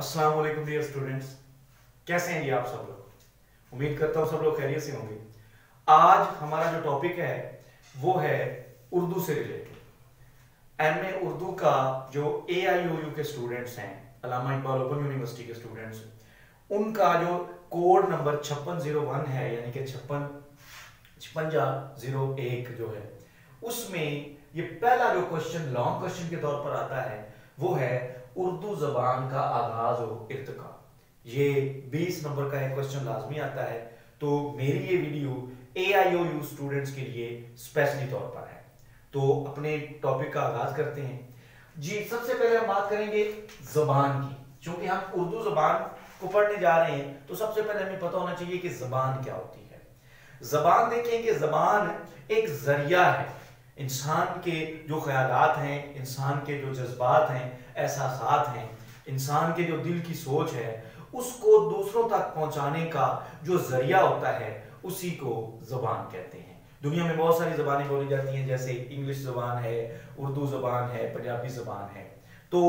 अस्सलाम वालेकुम dear students, कैसे हैं जी आप सब लोग। उम्मीद करता हूं सब लोग खैरियत से होंगे। आज हमारा जो टॉपिक है वो है उर्दू से रिलेटेड। एमए उर्दू का जो एआईओयू के स्टूडेंट्स हैं, अल्लामा इकबाल ओपन यूनिवर्सिटी के स्टूडेंट्स, उनका जो कोड नंबर 5601 है, यानी कि 5601 जो है, उसमें ये पहला जो क्वेश्चन लॉन्ग क्वेश्चन के तौर पर आता है वो है उर्दू जबान का आगाज और इर्तिका। ये 20 नंबर का एक क्वेश्चन लाजमी आता है, तो मेरी ये वीडियो एआईओयू स्टूडेंट्स के लिए स्पेशली तौर पर है। तो अपने टॉपिक का आगाज करते हैं जी। सबसे पहले हम बात करेंगे जबान की। क्योंकि हम उर्दू जबान को पढ़ने जा रहे हैं तो सबसे पहले हमें पता होना चाहिए कि जबान क्या होती है। जबान देखेंगे, जबान एक जरिया है इंसान के जो ख्यालात हैं, इंसान के जो जज्बात हैं, एहसासात हैं, इंसान के जो दिल की सोच है, उसको दूसरों तक पहुंचाने का जो जरिया होता है उसी को जबान कहते हैं। दुनिया में बहुत सारी जबानें बोली जाती हैं, जैसे इंग्लिश जबान है, उर्दू जबान है, पंजाबी जबान है। तो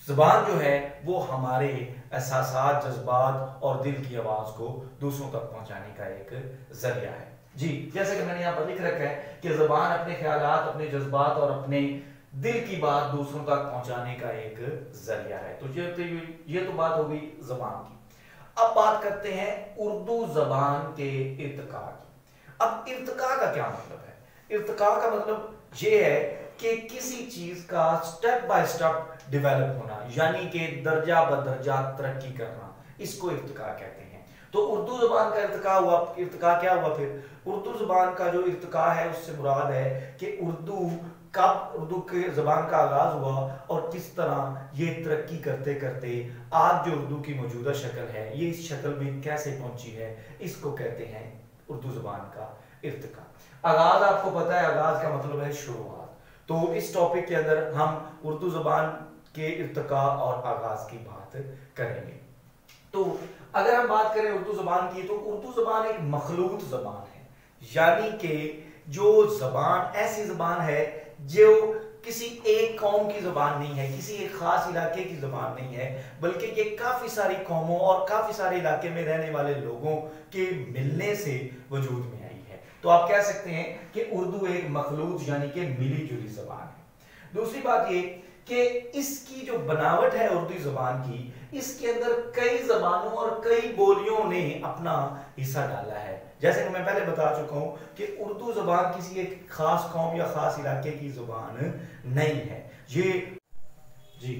जबान जो है वो हमारे एहसासात, जज्बात और दिल की आवाज को दूसरों तक पहुंचाने का एक जरिया है जी। जैसे कि मैंने यहाँ पर लिख रखा है कि जबान अपने ख्यालात, अपने जज्बात और अपने दिल की बात दूसरों तक पहुंचाने का एक जरिया है। तो ये तो बात होगी जबान की। अब बात करते हैं उर्दू जबान के इर्तिका की। अब इर्तिका का क्या मतलब है? इर्तिका का मतलब ये है कि किसी चीज का स्टेप बाय स्टेप डेवलप होना, यानी कि दर्जा बदर्जा तरक्की करना, इसको इर्तिका कहते हैं। तो उर्दू जबान का इर्तिका हुआ। इर्तिका क्या हुआ? फिर उर्दू जबान का जो इर्तिका है उससे मुराद है कि उर्दू के जबान का आगाज हुआ और किस तरह ये तरक्की करते करते आज जो उर्दू की मौजूदा शक्ल है, ये इस शक्ल में कैसे पहुंची है, इसको कहते हैं उर्दू जबान का इर्तिका। आगाज आपको पता है, आगाज का मतलब है शुरुआत। तो इस टॉपिक के अंदर हम उर्दू जबान के इर्तिका और आगाज की बात करेंगे। तो अगर हम बात करें उर्दू जबान की, तो उर्दू जबान एक मखलूत जबान है, यानी कि जो जबान ऐसी जबान है जो किसी एक कौम की जबान नहीं है, किसी एक खास इलाके की जबान नहीं है, बल्कि ये काफी सारी कौमों और काफी सारे इलाके में रहने वाले लोगों के मिलने से वजूद में आई है। तो आप कह सकते हैं कि उर्दू एक मखलूत यानी कि मिली जुली जबान है। दूसरी बात ये कि इसकी जो बनावट है उर्दू जबान की, इसके अंदर कई जबानों और कई बोलियों ने अपना हिस्सा डाला है। जैसे कि मैं पहले बता चुका हूं कि उर्दू जबान किसी एक खास कौम या खास इलाके की जबान नहीं है ये जी।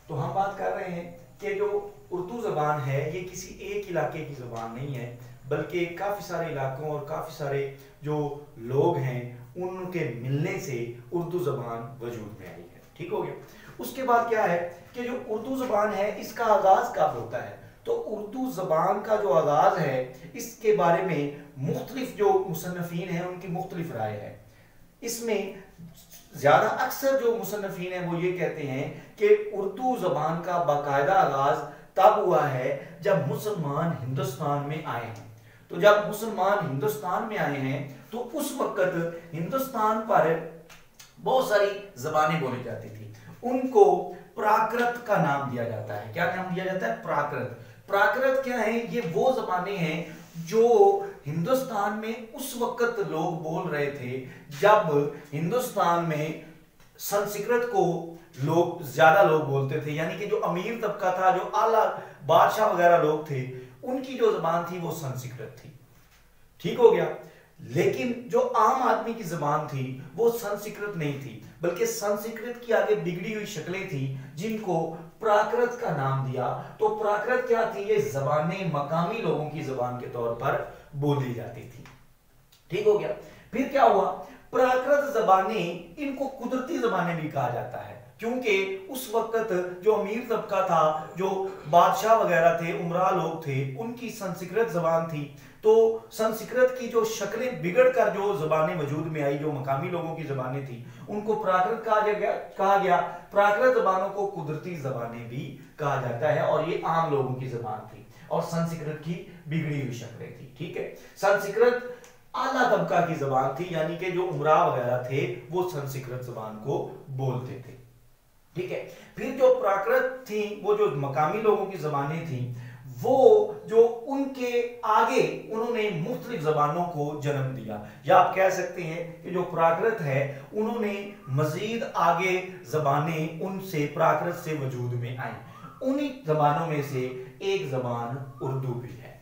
तो हम बात कर रहे हैं कि जो उर्दू जबान है ये किसी एक इलाके की जबान नहीं है, बल्कि काफी सारे इलाकों और काफी सारे जो लोग हैं उनके मिलने से उर्दू जबान वजूद में आई है। ठीक हो गया। उसके बाद क्या है कि जो उर्दू जबान है इसका आगाज कब होता है? तो उर्दू जबान का जो आगाज है इसके बारे में मुख्तलिफ जो मुसन्निफीन हैं उनकी मुख्तलिफ राय है। इसमें ज्यादा अक्सर जो मुसन्निफीन हैं वो ये कहते हैं कि उर्दू जबान का बाकायदा आगाज तब हुआ है जब मुसलमान हिंदुस्तान में आए हैं। तो जब मुसलमान हिंदुस्तान में आए हैं तो उस वक्त हिंदुस्तान पर बहुत सारी जबानें बोली जाती थी, उनको प्राकृत का नाम दिया जाता है। क्या नाम दिया जाता है? प्राकृत। प्राकृत क्या है? ये वो जबानें हैं जो हिंदुस्तान में उस वक्त लोग बोल रहे थे जब हिंदुस्तान में संस्कृत को ज्यादा लोग बोलते थे, यानी कि जो अमीर तबका था, जो आला बादशाह वगैरह लोग थे, उनकी जो जबान थी वो संस्कृत थी। ठीक हो गया। लेकिन जो आम आदमी की जबान थी वो संस्कृत नहीं थी, बल्कि संस्कृत की आगे बिगड़ी हुई शक्लें थी जिनको प्राकृत का नाम दिया। तो प्राकृत क्या थी? ये जबानें मकामी लोगों की जबान के तौर पर बोली जाती थी। ठीक हो गया। फिर क्या हुआ? प्राकृत जबानें, इनको कुदरती जबानें भी कहा जाता है, क्योंकि उस वक्त जो अमीर तबका था, जो बादशाह वगैरह थे, उमरा लोग थे, उनकी संस्कृत जबान थी। तो संस्कृत की जो शक्लें बिगड़कर जो जबानें वजूद में आई, जो मकामी लोगों की जबानें थी, उनको प्राकृत कहा गया। प्राकृत जबानों को कुदरती जबानें भी कहा जाता है और ये आम लोगों की जबान थी और संस्कृत की बिगड़ी हुई शक्लें थी। ठीक है। संस्कृत आला तबका की जबान थी, यानी कि जो उमरा वगैरह थे वो संस्कृत जबान को बोलते थे। ठीक है। फिर जो प्राकृत थी, वो जो मकामी लोगों की जबानें थी, वो जो उनके आगे उन्होंने मुख्तलिफ जबानों को जन्म दिया, या आप कह सकते हैं कि जो प्राकृत है उन्होंने मजीद आगे जबानें उनसे प्राकृत से वजूद में आई। उन्हीं जबानों में से एक जबान उर्दू भी है।